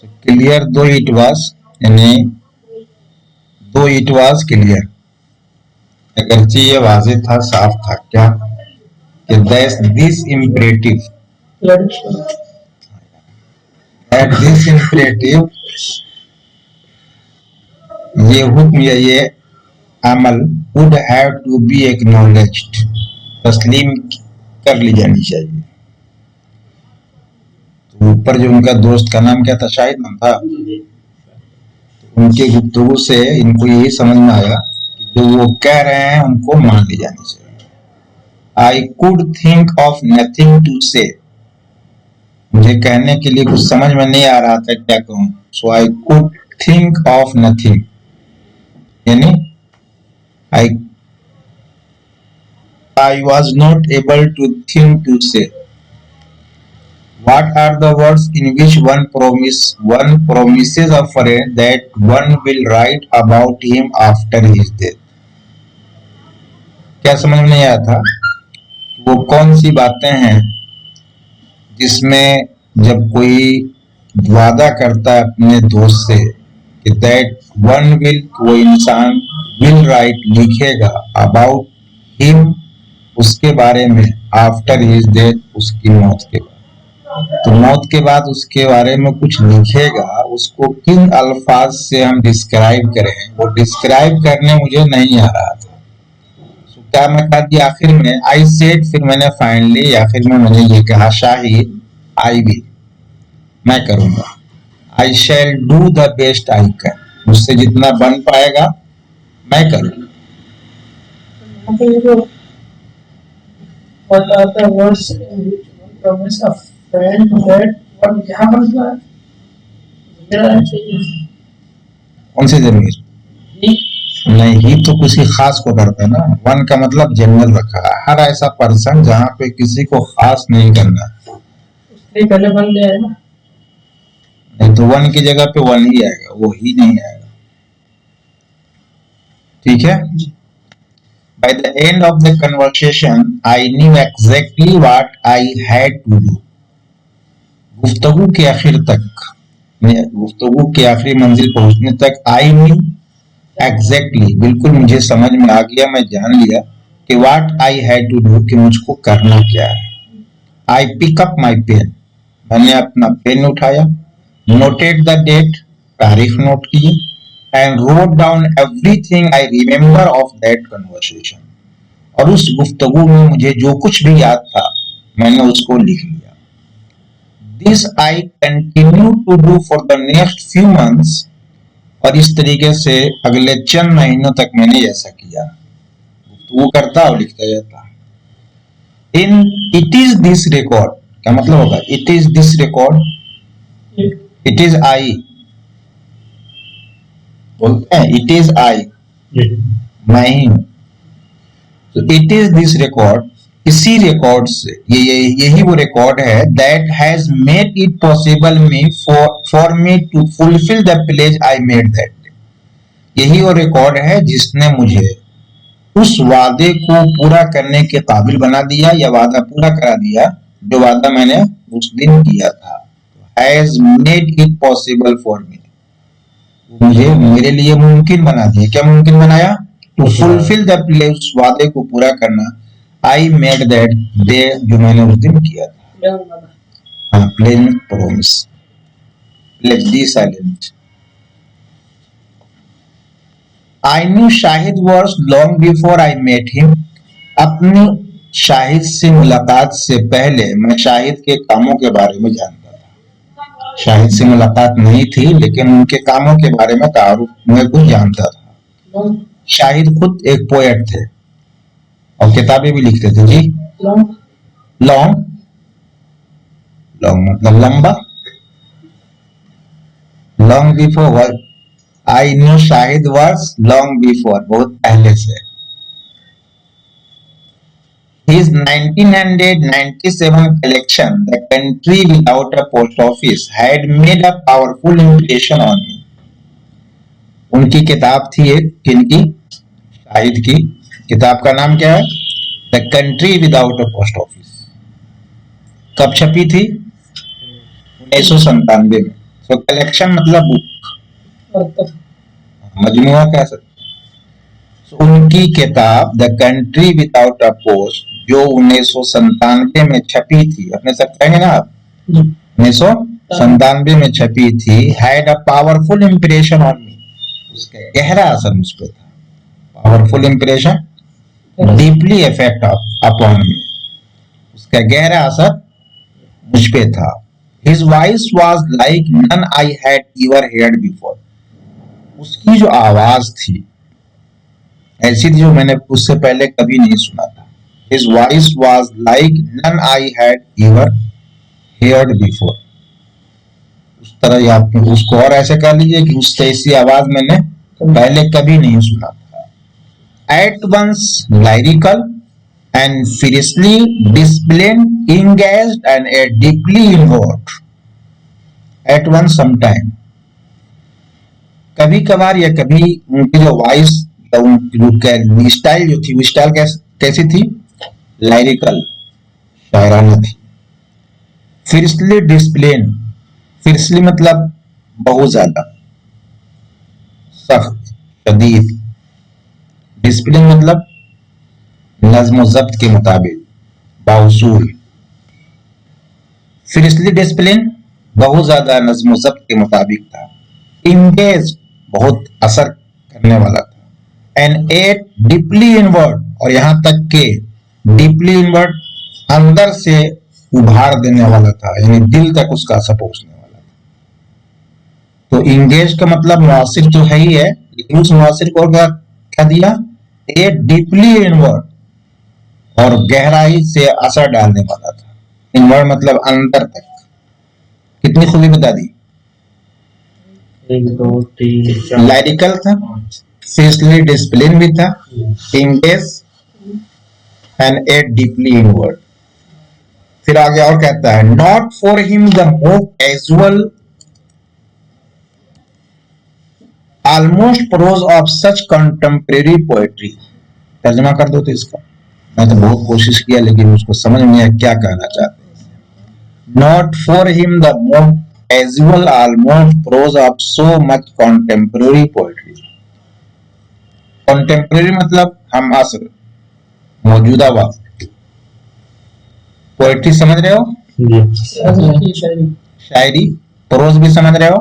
Clear दो it was, यानी दो इट वाज क्लियर, अगरचे ये वाजे था, साफ था क्या कि this imperative, that this imperative, ये हुक्म या ये अमल would have to be acknowledged, तस्लीम कर ली जानी चाहिए। तो ऊपर जो उनका दोस्त का नाम क्या था, शाहिद नाम था, उनके गुफ्तगू से इनको यही समझ में आया कि जो वो कह रहे हैं उनको मान ली जानी चाहिए। I could think of nothing to say, मुझे कहने के लिए कुछ समझ में नहीं आ रहा था क्या कहूं, so I could think of nothing, यानी I was not able to think to say. What are the words in which one promises a friend that one will write about him after his death? क्या समझ में नहीं आया था? वो कौन सी बातें हैं जिसमें जब कोई वादा करता है अपने दोस्त से कि दैट वन विल, वो इंसान विल राइट, लिखेगा, अबाउट हिम, उसके बारे में, आफ्टर हिज डेथ, उसकी मौत के बाद। तो मौत के बाद उसके बारे में कुछ लिखेगा, उसको किन अल्फाज से हम डिस्क्राइब करें, वो डिस्क्राइब करने मुझे नहीं आ रहा था। तो क्या मैं कहा कि आखिर में आई सेड, फिर मैंने फाइनली आखिर में मैंने ये कहा, शाहिद आई विल, मैं करूंगा, I shall do the best I can, मुझसे जितना बन पाएगा मैं करूंगा। What are the words in which one promise a friend that what यहाँ पर जो है कौन सी जमीर नहीं, ही तो किसी खास को करता है ना, वन का मतलब जनरल रखा है, हर ऐसा पर्सन जहाँ पे किसी को खास नहीं करना, उसके पहले वन ले आए ना, नहीं तो वन की जगह पे वन ही आएगा, वो ही नहीं आएगा। ठीक है। By the end of the conversation, I knew exactly what I had to do. गुफ्तगू के आखिर तक, गुफ्तगू के आखिरी मंजिल पहुंचने तक, I knew exactly, बिल्कुल मुझे समझ में आ गया, मैं जान लिया कि what I had to do, कि मुझको करना क्या है। I pick up my pen, मैंने अपना पेन उठाया, noted the date, तारीख नोट की, and wrote down everything I remember of that conversation. और उस गुफ्तगू में मुझे जो कुछ भी याद था मैंने उसको लिख लिया। This I continue to do for the next few months, और इस तरीके से अगले चंद महीनों तक मैंने ऐसा किया, गुफ्तगू करता और लिखता जाता। In it is this record, क्या मतलब होगा it is this record? It is I, बोलते हैं इट इज आई, मैं ही हूं। तो इट इज दिस रिकॉर्ड, इसी रिकॉर्ड से, यही वो रिकॉर्ड है that has made it possible me for me to fulfil the pledge I made that day, यही वो रिकॉर्ड है जिसने मुझे उस वादे को पूरा करने के काबिल बना दिया, या वादा पूरा करा दिया जो वादा मैंने उस दिन किया था। Has made it possible for me, मुझे, मेरे लिए मुमकिन बना दिया। क्या मुमकिन बनाया? टू फुलफिल द प्लेज, वादे को पूरा करना, आई मेड दैट डे, जो मैंने उस दिन किया था। हाँ, pledge promise, pledge the silent. I knew Shahid verse long before I met him, अपनी शाहिद से मुलाकात से पहले मैं शाहिद के कामों के बारे में जानता था। शाहिद से मुलाकात नहीं थी लेकिन उनके कामों के बारे में तारुफ में कुछ जानता था। शाहिद खुद एक पोएट थे और किताबें भी लिखते थे। जी, लॉन्ग, लॉन्ग मतलब लंबा, long before, I knew Shahid verse long before, बहुत पहले से। His 1997 collection, The Country Without a Post Office, had made a powerful impression on me. उनकी किताब थी एक, किनकी? शाहिद की। किताब का नाम क्या है? The Country Without a Post Office। कब छपी थी? 1997 में। सो कलेक्शन मतलब बुक, और मजमुआ कह सकते। So, उनकी किताब the country without a post जो 1997 में छपी थी, अपने सब कहेंगे ना आप, 1997 में छपी थी, had a powerful impression on me, उसका गहरा असर मुझ पे था। Powerful impression, deeply effect upon me, उसका गहरा असर मुझ पे था। His voice was like none I had ever heard before, उसकी जो आवाज थी ऐसी थी जो मैंने उससे पहले कभी नहीं सुना था। His voice was like none I had ever heard before. उस तरह आप उसको और ऐसे कर लीजिए कि उस ऐसी आवाज मैंने पहले कभी नहीं सुना था। At once lyrical and fiercely disciplined, engaged and deeply involved. At once sometime. कभी कभार या कभी उनकी जो वॉइस या उनकी स्टाइल जो थी वो स्टाइल कैसी थी, लाइरिकल, शायराना थी। फिरसली डिसिप्लिन, फिरसली मतलब बहुत ज्यादा सख्त, शदीद। डिसिप्लिन मतलब नज्म जब्त के मुताबिक, बाउसूल। फिरसली डिसिप्लिन बहुत ज्यादा नज्म जब्त के मुताबिक था। इंगेज बहुत असर करने वाला था। एंड एट डीपली इनवर्ड, और यहां तक के डीपली इनवर्ड अंदर से उभार देने वाला था, यानी दिल तक उसका असर पहुंचने वाला था। तो इंगेज का मतलब मुआसिर तो है ही है, लेकिन उस मुआसिर को क्या क्या दिया, ए डीपली इनवर्ड, और गहराई से असर डालने वाला था। इनवर्ड मतलब अंदर तक। कितनी खूबी बता दी। 1 2 3 4 लाइरिकल था, फियर्सली डिसिप्लिन भी था, engage and a deeply inward. फिर आगे और कहता है, not for him the more casual almost prose of such contemporary poetry. तर्जमा कर दो तो इसका, मैं तो बहुत कोशिश किया लेकिन उसको समझ में नहीं आया क्या कहना चाहते हैं। Not for him the more casual almost prose of so much contemporary poetry. Contemporary मतलब हम असर, मौजूदा वक्त। पोएट्री समझ रहे हो, शायरी, प्रोज भी समझ रहे हो।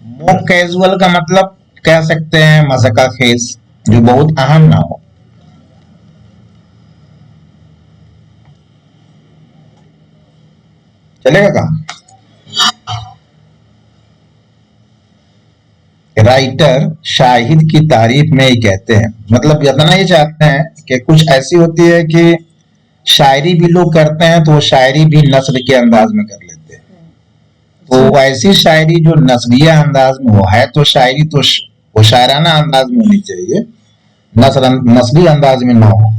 मोर कैजुअल का मतलब कह सकते हैं मज़ाक़ खेज, जो बहुत अहम ना हो। चलेगा काम। राइटर शाहिद की तारीफ में ही कहते हैं, मतलब इतना ही चाहते हैं कि कुछ ऐसी होती है कि शायरी भी लोग करते हैं तो वो शायरी भी नस्र के अंदाज में कर लेते हैं। तो ऐसी शायरी जो नस्रिया अंदाज में हो, है तो शायरी तो वो शायराना अंदाज में होनी चाहिए, नस्री अंदाज में ना हो।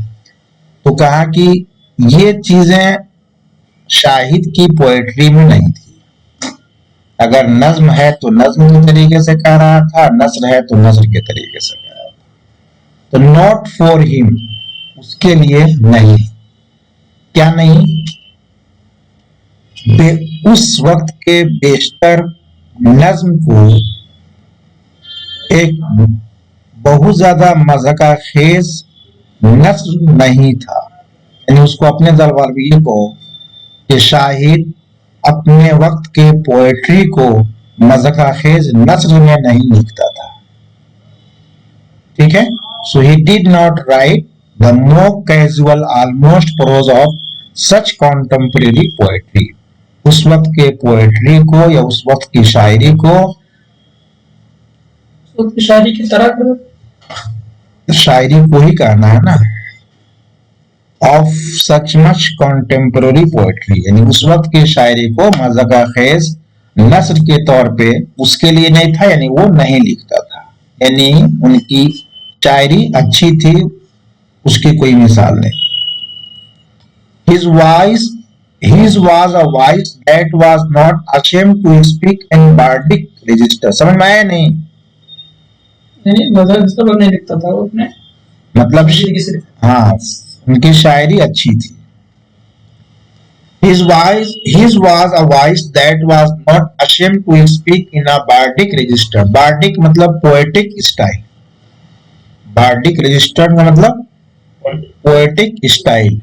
तो कहा कि ये चीजें शाहिद की पोएट्री में नहीं थी। अगर नज्म है तो नज्म के तरीके से कह रहा था, नस्र है तो नस्र के तरीके से कह रहा था। तो नॉट फॉर हिम, उसके लिए नहीं। क्या नहीं, उस वक्त के बेशतर नज्म को एक बहुत ज्यादा मज़ाक़ खेज नस्र नहीं था, यानी उसको अपने दरबारिये को कि शाहिद अपने वक्त के पोएट्री को मज़ाक़ खेज नस्र में नहीं लिखता था। ठीक है, so he did not write the more casual almost prose of such contemporary poetry. उस वक्त के पोएट्री को या उस वक्त की शायरी को, शायरी की तरह करो, शायरी को ही कहना है ना। Of such much contemporary poetry, यानी उस वक्त की शायरी को मज़ाक़ खेज नस्र के तौर पे उसके लिए नहीं था, यानी वो नहीं लिखता था। यानी उनकी शायरी अच्छी थी, उसकी कोई मिसाल नहीं। His voice, his was a voice that was not ashamed to speak in bardic register। समझ में आया नहीं? नहीं, मतलब नहीं लिखता था वो अपने, मतलब हाँ, उनकी शायरी अच्छी थी। His was a voice that was not ashamed to speak in a bardic register. Bardic मतलब poetic style. Bardic register का मतलब poetic style.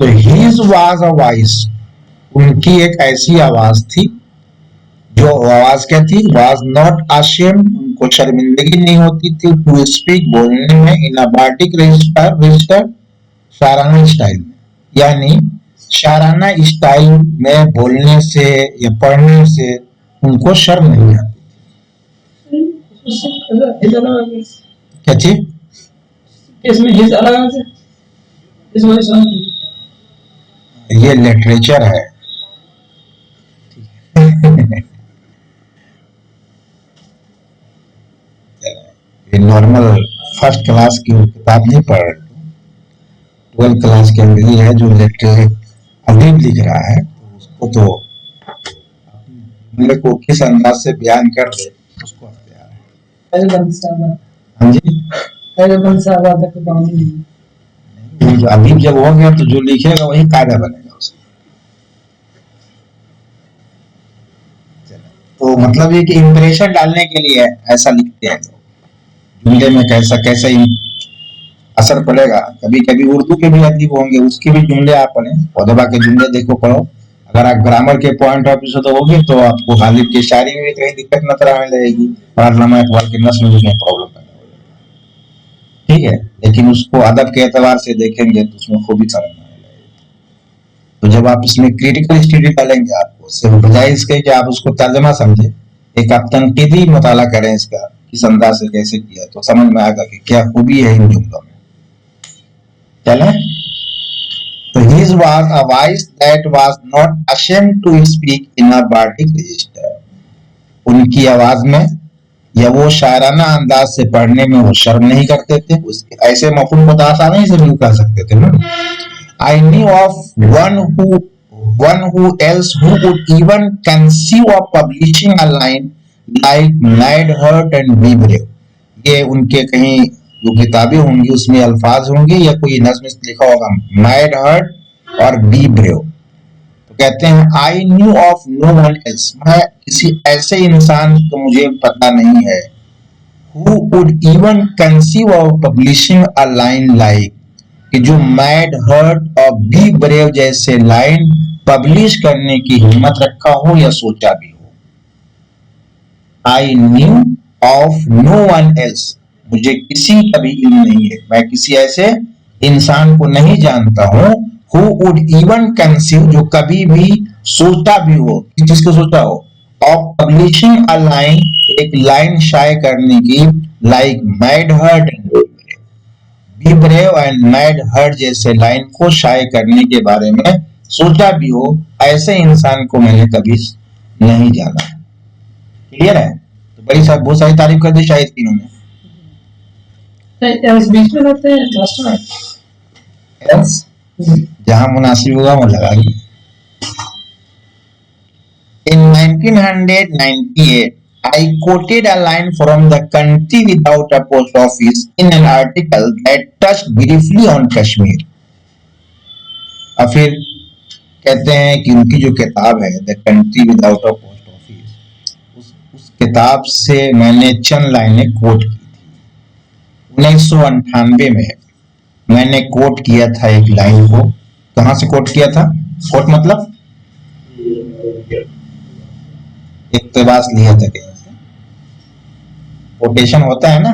तो his was a voice, उनकी एक ऐसी आवाज थी, जो आवाज क्या थी, was not ashamed, उनको शर्मिंदगी नहीं होती थी to speak, बोलने में, in a bardic register, शाराना स्टाइल में, यानी शाराना स्टाइल में बोलने से या पढ़ने से उनको शर्म नहीं आती। हिज अलग है, क्या चीज? इसमें हिज अलग है, इस वॉइस ये लिटरेचर है। ये नॉर्मल फर्स्ट क्लास की किताब नहीं पढ़ रहे, 12 क्लास के अंदर है जो लिटरेचर अभी लिख रहा है, तो उसको तो जुमले को किस अंदाज से बयान कर दे उसको अख्तियार है। पहले बंद साला, हाँ जी, पहले बंद साला तक तो काम नहीं। अभी जब हो गया तो जो लिखेगा वही कायदा बनेगा उसका। तो मतलब ये कि इंप्रेशन डालने के लिए ऐसा लिखते हैं लोग, जुमले में कैसा कैसा असर पड़ेगा। कभी कभी उर्दू के भी अदीब होंगे, उसके भी जुमले आप पढ़ें, औदबा के जुमले देखो, पढ़ो। अगर आप ग्रामर के पॉइंट ऑफ व्यू से तो होगे तो आपको गालिब की शायरी में भी कहीं दिक्कत नजर आने लगेगी, और अल्लामा इकबाल के नस्ल में कहीं प्रॉब्लम पैदा हो जाएगा। ठीक है, लेकिन उसको अदब के एतबार से देखेंगे तो उसमें खूबी समझ में आने लगेगी। तो जब आप इसमें क्रिटिकल स्टडी डालेंगे, आपको उससे बजाय इसके कि आप उसको तर्जमा समझे, एक आप तनकीदी मुताला करें इसका, किस अंदाज से कैसे किया, तो समझ में आएगा कि क्या खूबी है इन जुमलों में। चलें, तो his was a voice that was not ashamed to speak in a bardic register. उनकी आवाज में या वो शायराना अंदाज से पढ़ने में वो शर्म नहीं करते थे, उसके ऐसे मफहूम को तो आसानी से भी कर सकते थे ना। I knew of one who else who would even conceive of publishing a line like Mad Heart and Be Brave. ये उनके कहीं जो किताबें होंगी उसमें अल्फाज होंगे या कोई नज्म लिखा होगा मैड हार्ट और बी ब्रेव। तो कहते हैं I knew of no one else, मैं किसी ऐसे इंसान को मुझे पता नहीं है, who would even conceive of publishing a line like, कि जो मैड हार्ट और बी ब्रेव जैसे लाइन पब्लिश करने की हिम्मत रखा हो या सोचा भी हो। I knew of no one else, मुझे किसी का भी इल्म नहीं है, मैं किसी ऐसे इंसान को नहीं जानता हूं, who would even conceive, जो कभी भी सोचा भी हो, जिसको सोचा हो, of publishing a line, एक लाइन शाये करने की, like mad heart and be brave and mad heart जैसे लाइन को शाये करने के बारे में सोचा भी हो, ऐसे इंसान को मैंने कभी नहीं जाना। क्लियर है? तो बड़ी साहब बहुत सारी तारीफ कर दी शायद की इन्होंने। इस बीच में रहते हैं लास्ट में, else जहां मुनासिब होगा वो लगाएंगे। In 1998, I quoted a line from The Country Without a Post Office in an article that touched briefly on Kashmir. और फिर कहते हैं कि उनकी जो किताब है the country without a post office, उस किताब से मैंने चंद लाइनें कोट की थी। 1998 में मैंने कोट किया था एक लाइन को। कहां से कोट किया था? कोट मतलब इक्तिबास लिया था कहीं से। कोटेशन होता है ना,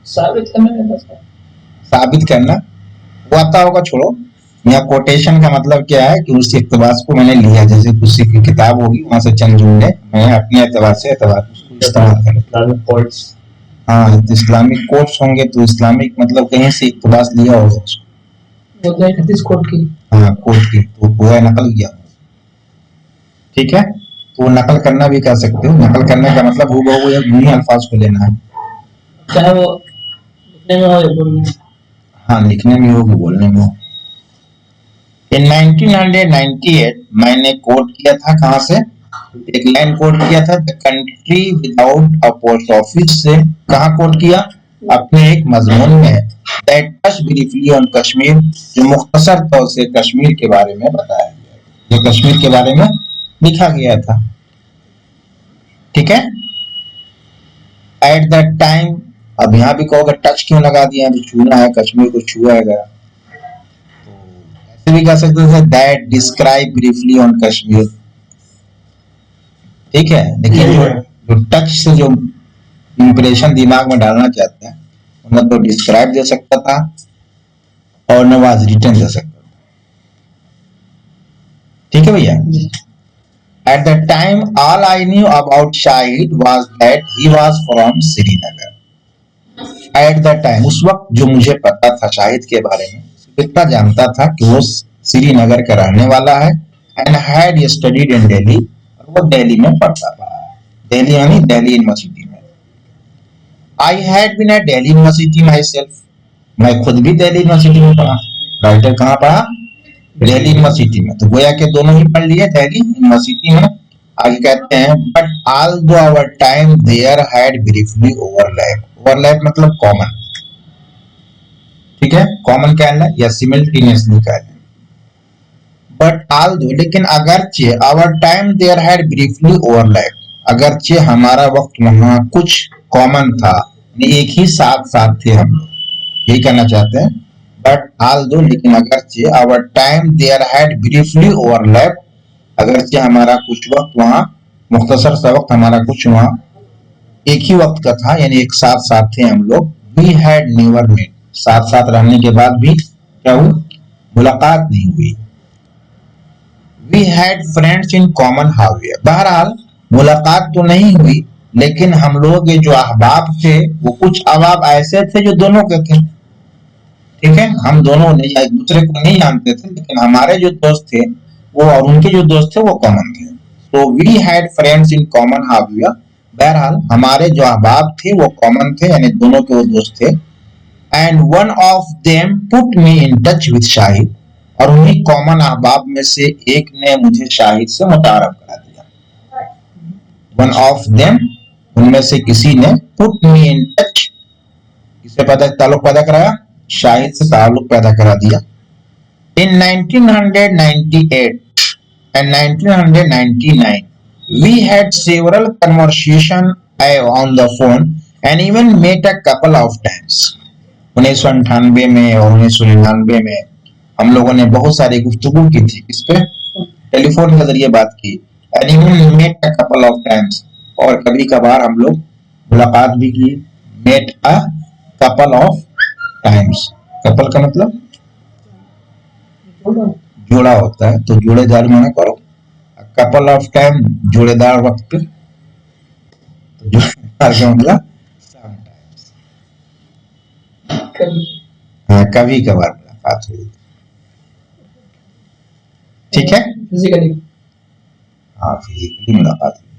साबित करने का, साबित करना, वो आता होगा, छोड़ो। यहाँ कोटेशन का मतलब क्या है कि उस इक्तिबास को मैंने लिया, जैसे किसी की किताब होगी वहां से चंद जुमले मैं अपने एतबार से उसको इस्तेमाल कर। हाँ, तो इस्लामिक कोट्स होंगे तो इस्लामिक मतलब कहीं से इक्तिबास लिया होगा उसको, वो 31 कोट की, हाँ कोट की, तो पूरा नकल किया। ठीक है, तो नकल करना भी कर सकते हो। नकल करने का मतलब हूबहू उन्हीं अल्फाज को लेना है, चाहे वो लिखने में हो या बोलने में। हाँ, लिखने में हो कि बोलने में हो। In 1998 मैंने कोट किया था, कहां से? एक लाइन कोट किया था the country without a post office से। कहां कोट किया? अपने एक मजमून में, that touch briefly on Kashmir, जो मुख्तसर तौर से कश्मीर के बारे में बताया गया। जो और कश्मीर के बारे में लिखा गया था। ठीक है, एट दैट टाइम, अब यहाँ भी कहोगे टच क्यों लगा दिया, अभी छूना है, कश्मीर को छुआ है, तो ऐसे भी कह सकते थे that describe briefly on Kashmir. ठीक है, लेकिन जो टच से जो इंप्रेशन दिमाग में डालना चाहते हैं, न तो डिस्क्राइब दे सकता था और न वाज रिटर्न दे सकता था। ठीक है भैया। At the time all I knew about Shahid was that he was from Srinagar. At the time, उस वक्त जो मुझे पता था शाहिद के बारे में, इतना जानता था कि वो श्रीनगर का रहने वाला है, and had studied in Delhi, और वो दिल्ली में पढ़ता था। दिल्ली यानी दिल्ली यूनिवर्सिटी में। I had been at Delhi university myself, मैं खुद भी दिल्ली यूनिवर्सिटी में पढ़ा। राइटर कहाँ पढ़ा? दिल्ली यूनिवर्सिटी में। तो गोया के दोनों ही पढ़ लिए दिल्ली यूनिवर्सिटी में। आगे कहते हैं but although our time there had briefly overlap. Overlap मतलब कॉमन। ठीक है, कॉमन क्या है या सिमिल्टेनियसली का है। बट ऑल्दो, लेकिन अगरचे, our time there had briefly overlap, अगरचे हमारा वक्त वहां कुछ कॉमन था, एक ही साथ साथ थे हम लोग, यही कहना चाहते हैं। बट ऑल्दो, लेकिन अगरचे, our time there had briefly overlap, अगरचे हमारा कुछ वक्त वहां, मुख्तसर सा वक्त हमारा कुछ वहां एक ही वक्त का था, यानी एक साथ साथ थे हम लोग। वी हैड नेवर मेट, साथ साथ रहने के बाद भी क्या हुई? मुलाकात नहीं हुई। We had friends in common house, बहरहाल मुलाकात तो नहीं हुई, लेकिन हम लोग के जो अहबाब थे वो कुछ अहबाब ऐसे थे जो दोनों के थे। ठीक है, हम दोनों नहीं, एक दूसरे को नहीं जानते थे, लेकिन हमारे जो दोस्त थे वो और उनके जो दोस्त थे वो कॉमन थे। तो we had friends in common हाविया, बहरहाल हमारे जो अहबाब थे वो कॉमन थे, यानी दोनों के वो दोस्त थे। And one of them put me in touch with Shahid, और उन्हीं कॉमन अहबाब में से एक ने मुझे शाहिद से मुतारफ करा दिया। वन ऑफ देम, उनमें से किसी ने, पुट मी इन टच, किससे ताल्लुक पैदा कराया? शाहिद से ताल्लुक पैदा करा दिया। इन 1998 and 1999 we had several conversation on the phone and even met a couple of times. 1998 में और 1999 में हम लोगों ने बहुत सारी गुफ्तगू की थी, इस पे टेलीफोन के जरिए बात की। and even met a couple of times, और कभी कभार हम लोग मुलाकात भी की। met a couple of times, couple का मतलब जोड़ा होता है, तो जोड़ेदार माना करो। कपल ऑफ टाइम, जोड़ेदार वक्त पे, तो जोड़ेदार का मतलब समटाइम्स, हाँ कभी कभार मुलाकात हुई। ठीक है, फिजिकली, हाँ फिजिकली मुलाकात हुई।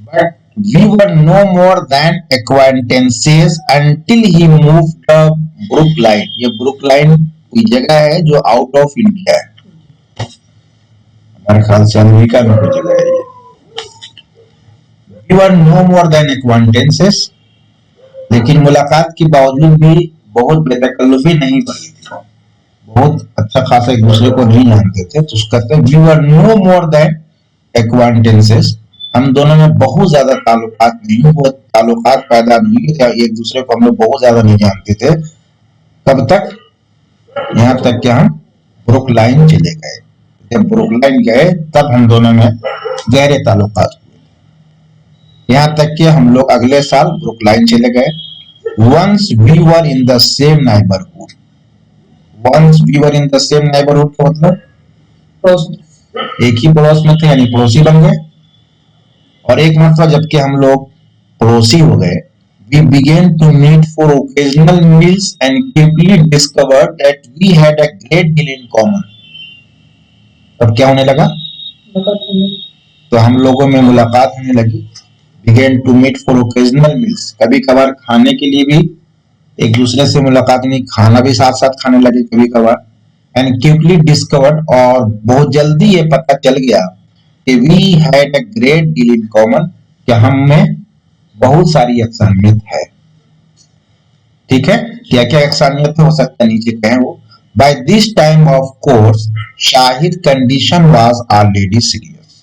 But we were no more than acquaintances until he moved to Brookline. ये ब्रुकलाइन कोई जगह है जो आउट ऑफ इंडिया है, हमारे ख्याल से अमेरिका में कोई जगह है ये। We were no more than acquaintances, लेकिन मुलाकात के बावजूद भी बहुत बेतकल्लुफी नहीं बनी थी, बहुत अच्छा खासा एक दूसरे को नहीं जानते थे। तो कहते हैं we were no more than acquaintances, हम दोनों में बहुत ज्यादा ताल्लुकात नहीं, वो ताल्लुकात पैदा नहीं थे, एक दूसरे को हम लोग बहुत ज्यादा नहीं जानते थे। कब तक? यहाँ तक कि हम ब्रुकलाइन चले गए। जब ब्रुकलाइन गए तब हम दोनों में गहरे ताल्लुकात हुए। यहाँ तक कि हम लोग अगले साल ब्रुकलाइन चले गए। Once we were in the same neighbourhood, once we were in the same neighbourhood का मतलब एक ही पड़ोस में थे, यानी पड़ोसी बन गए। और एक मरतबा जबकि हम लोग पड़ोसी हो गए, we began to meet for occasional meals and quickly discovered that we had a great deal in common. अब क्या होने लगा? तो हम लोगों में मुलाकात होने लगी। began to meet for occasional meals, कभी कभार खाने के लिए भी एक दूसरे से मुलाकात नहीं, खाना भी साथ साथ खाने लगे कभी कभार। and quickly discovered, और बहुत जल्दी ये पता चल गया कि we had a great deal in common, कि हम में बहुत सारी यकसानियत है। ठीक है, क्या क्या यकसानियत हो सकता है नीचे कहें वो। By this time of course Shahid condition was already serious.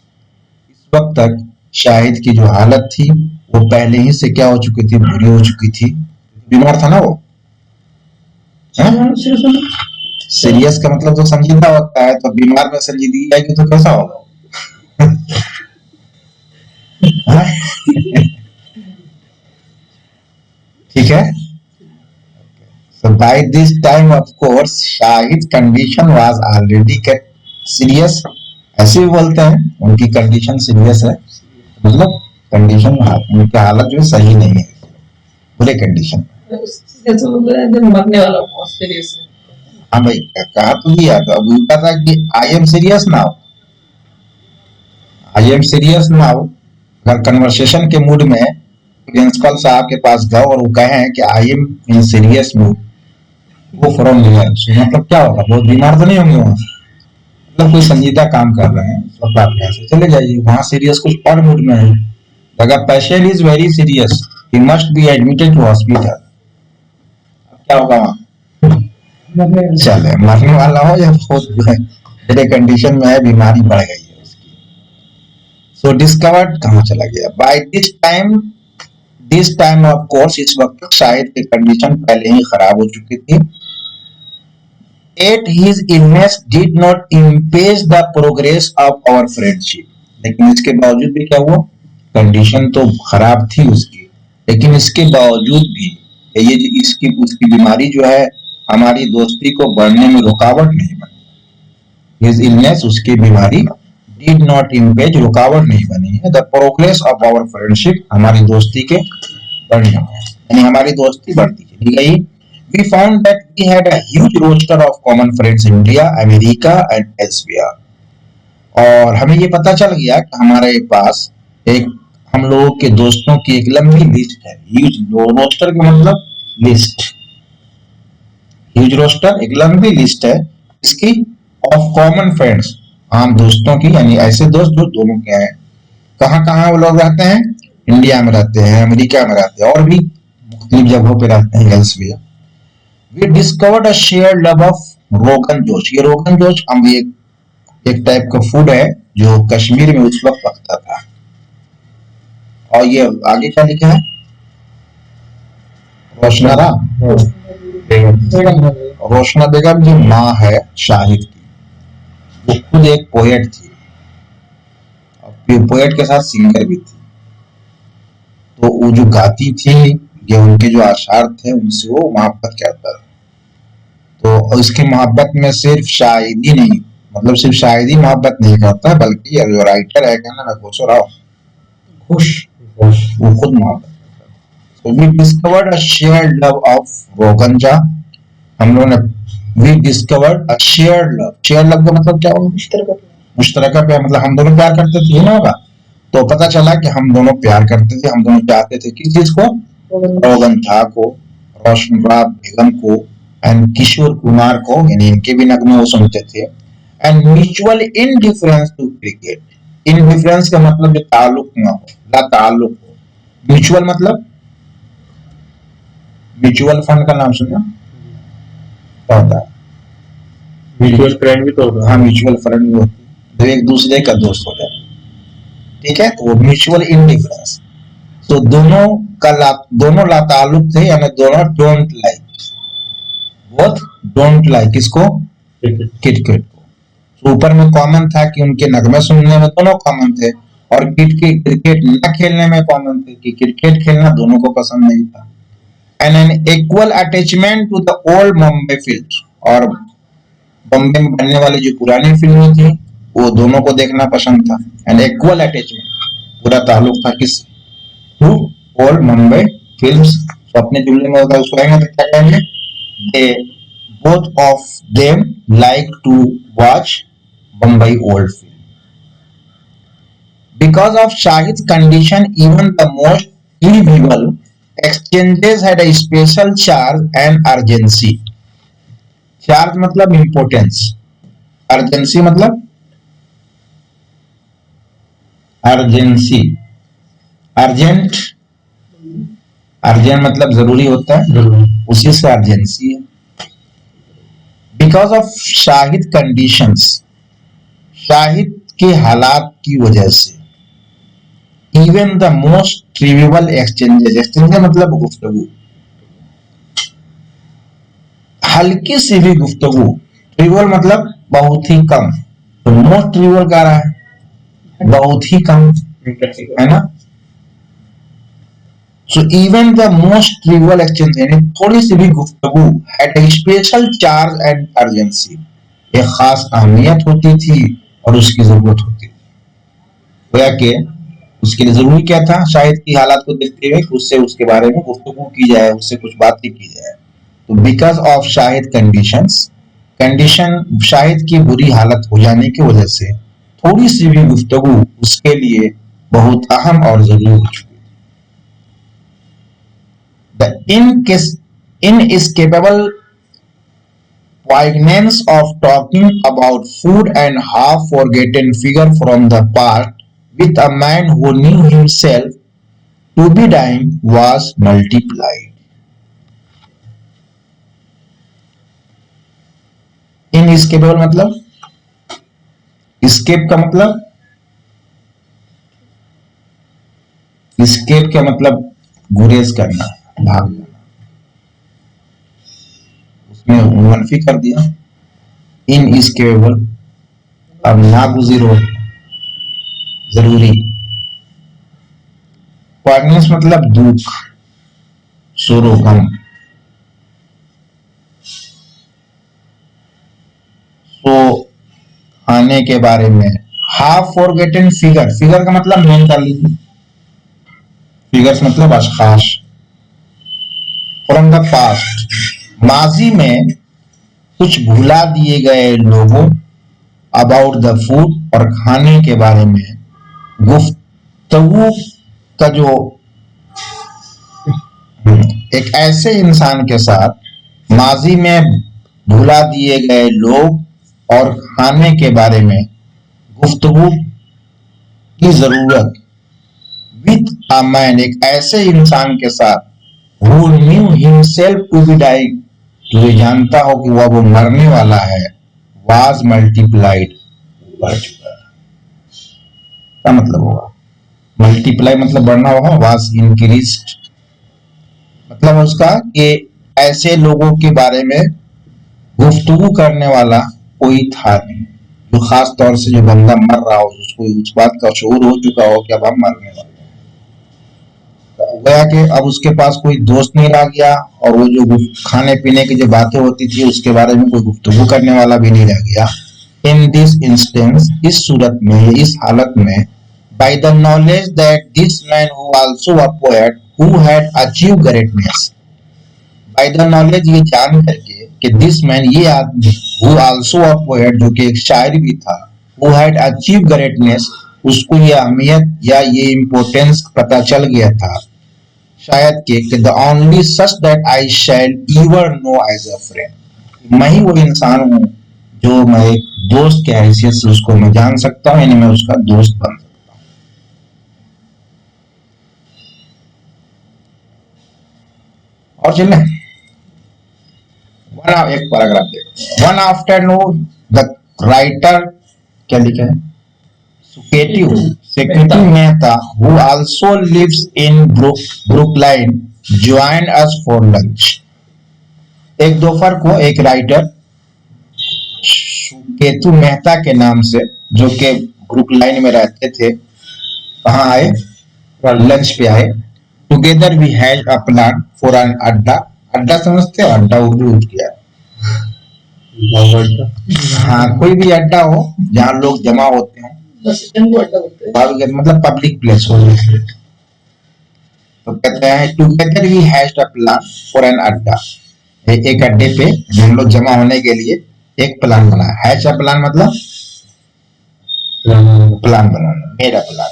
इस वक्त तक शाहिद की जो हालत थी वो पहले ही से क्या हो चुकी थी, बुरी हो चुकी थी, बीमार था ना वो। सीरियस का मतलब तो संजीदा होता है, तो बीमार में संजीदगी आएगी तो कैसा होगा? ठीक है। So by this time of course Shahid condition was already serious. ऐसे भी बोलते हैं उनकी कंडीशन सीरियस है, मतलब कंडीशन उनकी हालत जो सही नहीं है, बुरे कंडीशन। मरने वाला बहुत सीरियस है। हाँ भाई, कहा तो दिया था, अब उनका था कि I am serious now, I am serious now. अगर कन्वर्सेशन के मूड में प्रिंसिपल साहब के पास गए और वो कहे कि I am in serious mood, वो फ्रॉम हियर, मतलब क्या होगा, बहुत बीमार तो नहीं होंगे वहां, मतलब कोई संजीदा काम कर रहे हैं, तो आप यहाँ से चले जाइए, वहां सीरियस कुछ और मूड में है। अगर patient is very serious, he must be admitted to hospital, क्या होगा वहां? चले, मरने वाला हो या बहुत बुरे कंडीशन में है, बीमारी बढ़ गई है उसकी। सो डिस्कवर्ड कहाँ चला गया? By this time of course, इस वक्त शायद की कंडीशन पहले ही खराब हो चुकी थी। Yet his illness did not impede the progress of our friendship. लेकिन इसके बावजूद भी क्या हुआ, कंडीशन तो खराब थी उसकी, लेकिन इसके बावजूद भी ये इसकी उसकी बीमारी जो है हमारी दोस्ती को बढ़ने में रुकावट नहीं बनी। His illness, उसकी बीमारी did not impede, रुकावट नहीं बनी है, the progress of our friendship, हमारी दोस्ती के बढ़ने में, यानी हमारी दोस्ती बढ़ती चली गई। We found that we had a huge roster of common friends in India, America and elsewhere. और हमें ये पता चल गया कि हमारे पास एक हम लोगों के दोस्तों की एक लंबी लिस्ट है। ह्यूज रोस्टर का मतलब लिस्ट, ह्यूज रोस्टर एक लंबी लिस्ट है इसकी, ऑफ कॉमन फ्रेंड्स, आम दोस्तों की, यानी ऐसे दोस्त जो दोनों के हैं। कहाँ कहाँ वो लोग रहते हैं? इंडिया में रहते हैं, अमेरिका में रहते हैं, और भी मुख्तलिफ जगहों पे रहते हैं, elsewhere. We discovered a shared love of rogan josh. ये रोगन जोश हम एक टाइप का फूड है जो कश्मीर में उस वक्त पकता था। और ये आगे क्या लिखा है? रोशनारा रोशना बेगम जो माँ है शाहिद की, वो खुद एक पोएट थी, और पोएट के साथ सिंगर भी थी। तो वो जो गाती थी, ये उनके जो आशार थे उनसे वो मोहब्बत करता था। तो उसकी मोहब्बत में सिर्फ शायदी नहीं, मतलब सिर्फ शायदी मोहब्बत नहीं करता, बल्कि जो राइटर है क्या ना, घोषराव खुश, वो खुद मोहब्बत करता है। So we discovered a shared love of रोगंजा। हम लोगों ने we discovered a shared love, shared love का मतलब क्या होगा? मुश्तरका प्यार, मतलब हम दोनों प्यार करते थे ना होगा। तो पता चला कि हम दोनों प्यार करते थे, हम दोनों चाहते थे किस चीज को? रोगंजा को, रोशनराब बेगम को, एंड किशोर कुमार को, यानी इनके भी नगमे वो सुनते थे। And mutual indifference to cricket. Indifference का मतलब जो ताल्लुक ना हो, ला ताल्लुक हो। म्यूचुअल मतलब म्यूचुअल फंड का नाम सुना होता है? म्यूचुअल फ्रेंड भी तो होता है। हाँ, म्यूचुअल फ्रेंड भी होती है, तो एक दूसरे का दोस्त हो जाए, ठीक है, तो वो म्यूचुअल इनडिफरेंस। तो दोनों ला ताल्लुक थे, यानी दोनों don't like, both don't like किसको? क्रिकेट को। तो ऊपर में कॉमन था कि उनके नगमे सुनने में दोनों कॉमन थे, और क्रिकेट न खेलने में कॉमन थे कि क्रिकेट खेलना दोनों को पसंद नहीं था। And an equal attachment to the old Bombay film, और बॉम्बे में बनने वाली जो पुरानी फिल्में थी वो दोनों को देखना पसंद था। एंड इक्वल अटैचमेंट, पूरा ताल्लुक था किस? To old Mumbai films. तो अपने जुमले में अगर उसको कहेंगे तो क्या कहेंगे? They both of them like to watch Bombay old film. Because of Shahid's condition, even the most trivial exchanges had a special charge and urgency. Charge मतलब importance, urgency मतलब urgency, urgent, urgent मतलब जरूरी होता है, उसी से urgency है। Because of Shahid conditions, Shahid के हालात की वजह से, even the most trivial exchanges, exchange मतलब गुफ्तगू, हल्की सी भी गुफ्तगू, ट्रिवियल मतलब बहुत ही कम, तो मोस्ट ट्रिवियल कह रहा है बहुत ही कम, है ना। So even the most trivial exchange, यानी थोड़ी सी भी गुफ्तगू, had a special charge and urgency, एक खास अहमियत होती थी और उसकी जरूरत होती थी। गोया कि उसके लिए जरूरी क्या था, शायद की हालात को देखते हुए कि उससे उसके बारे में गुफ्तगू की जाए, उससे कुछ बातें की जाए। तो because of Shahid conditions, condition Shahid की बुरी हालत हो जाने की वजह से थोड़ी सी भी गुफ्तगू उसके लिए बहुत अहम और जरूरी हो चुकी। The inescapable poignance of talking about food and half forgotten figure from the past with a man who knew himself to be dying was multiplied. Inescapable मतलब, escape का मतलब, escape का मतलब गुरेज करना, भाग जाना, उसमें मनफी कर दिया। इनएस्केपेबल अब नागुज़िर हो, जरूरी। पॉइगनेस मतलब दुख, शोरो गम। सो खाने के बारे में, हाफ फॉरगेटन फिगर, फिगर का मतलब मेन कर लीजिए, फिगर्स मतलब अशखास। फ्रॉम द पास्ट, माजी में कुछ भुला दिए गए लोगों, अबाउट द फूड, और खाने के बारे में गुफ्तगू का जो, एक ऐसे इंसान के साथ माजी में भुला दिए गए लोग और खाने के बारे में गुफ्तगू की जरूरत, विथ अ मैन, एक ऐसे इंसान के साथ, who knew himself to be dying, जो ये जानता हो कि वो मरने वाला है, was multiplied, बढ़ चुका है। क्या मतलब होगा, मल्टीप्लाई मतलब बढ़ना होगा, was increased मतलब उसका कि ऐसे लोगों के बारे में गुफ्तगू करने वाला कोई था नहीं, जो खास तौर से जो बंदा मर रहा हो, उसको उस बात का शऊर हो चुका हो कि अब हम मरने वाले हैं। गया कि अब उसके पास कोई दोस्त नहीं रह गया, और वो जो खाने पीने की जो बातें होती थी उसके बारे में कोई गुफ्तगू करने वाला भी नहीं रह गया। इन दिस इंस्टेंस, इस सूरत में, इस हालत में, by the knowledge that this man who also a poet who had achieved greatness, by the knowledge ये जान करके कि दिस मैन, ये आदमी, हु आल्सो अ पोएट, जो कि एक शायर भी था, हु हैड अचीव्ड ग्रेटनेस, उसको ये अहमियत या ये इम्पोर्टेंस पता चल गया था शायद कि the only such that I shall ever know as a friend, मैं ही वो इंसान हूँ जो मैं एक दोस्त के हैसियत से उसको मैं जान सकता हूँ, यानी मैं उसका दोस्त बन सकता हूँ। और चले एक पैराग्राफ देखो। वन आफ्टरनून द राइटर, क्या लिखा है, Security Mehta, who also lives in Brookline, joined us for lunch. एक दोपहर को एक राइटर सुकेतु मेहता के नाम से, जो कि ब्रुकलाइन में रहते थे, कहाँ आए, लंच पे आए। Together we had a plan for an adda, अड्डा समझते हो, अड्डा उर्दू किया, हाँ कोई भी अड्डा हो जहाँ लोग जमा होते हैं, मतलब पब्लिक प्लेस हो। तो कहते हैं together we had a plan for an adda, एक अड्डे पे हम लोग जमा होने के लिए एक प्लान बनाया। हैच अ प्लान मतलब प्लान बनाना, मेरा प्लान।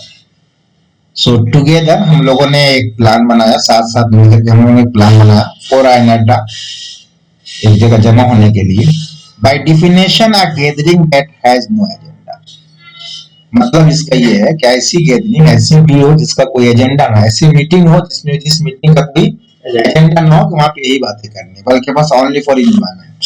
सो टुगेदर हम लोगों ने एक प्लान बनाया, साथ साथ मिलकर हम लोगों ने प्लान बनाया फॉर एन अड्डा, एक जगह जमा होने के लिए। By definition a gathering that has no agenda, मतलब इसका ये है कि ऐसी गैदरिंग, ऐसी भी हो जिसका कोई एजेंडा ना, ऐसी मीटिंग हो जिसमें, जिस मीटिंग का कोई एजेंडा ना हो कि वहां पे यही बातें करनी, बल्कि बस ओनली फॉर एंजॉयमेंट।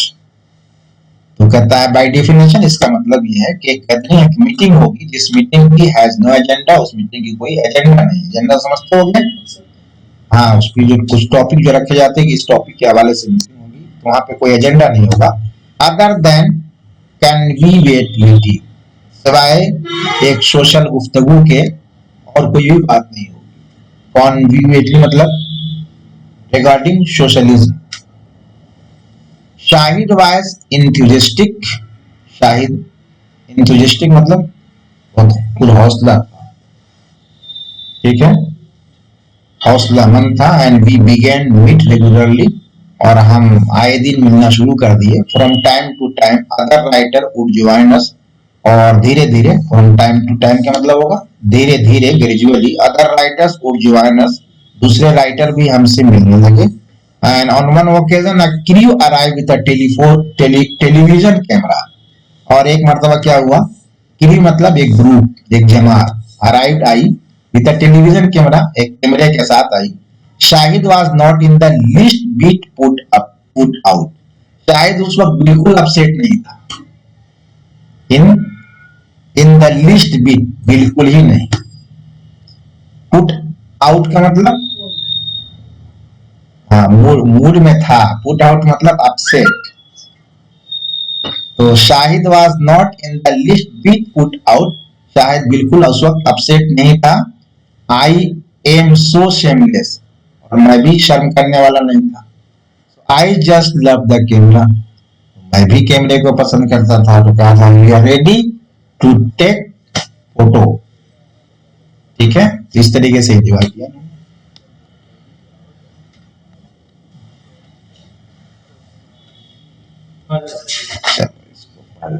तो कहता है बाय डेफिनेशन इसका मतलब ये है कि कहते हैं एक मीटिंग होगी जिस मीटिंग की हैज नो एजेंडा, उस मीटिंग की कोई एजेंडा नहीं। एजेंडा समझते हो गए? हाँ, उसकी जो कुछ टॉपिक जो रखे जाते हैं कि इस टॉपिक के हवाले से मीटिंग होगी, तो वहां पे कोई एजेंडा नहीं होगा। अदर देन कन्वीनियंटली, सिवाय एक सोशल गुफ्तगू के और कोई भी बात नहीं होगी। कन्वीनियंटली मतलब regarding socialism. Shahid was enthusiastic, Shahid enthusiastic मतलब बहुत हौसला, ठीक है, हौसलामंद था। And we began meet regularly, और हम आए दिन मिलना शुरू कर दिए। From time to time other writer would join us, और धीरे धीरे, फ्रॉम टाइम टू टाइम क्या मतलब होगा? धीरे धीरे, gradually other writers would join अस, दूसरे राइटर भी हमसे मिलने लगे। And on one occasion a crew arrive with a television camera, और एक मर्तबा क्या हुआ? क्रू मतलब एक ग्रुप, एक जमात, अराइव्ड आई विद अ टेलीविजन कैमरा, एक कैमरे के साथ आई। Shahid was not in the least bit put out, Shahid उस वक्त बिल्कुल अपसेट नहीं था। In in the least bit, बिल्कुल ही नहीं। पुट आउट का मतलब, हाँ, मूड में था। पुट आउट मतलब अपसेट। तो Shahid was not in the least bit put out, Shahid बिल्कुल उस वक्त अपसेट नहीं था। आई एम सो शेमलेस, और मैं भी शर्म करने वाला नहीं था। I just love the camera, मैं भी कैमरे को पसंद करता था। तो कहा था we are ready to take photo, ठीक है, इस तरीके से एंजॉय किया। अच्छा। चलो, इसको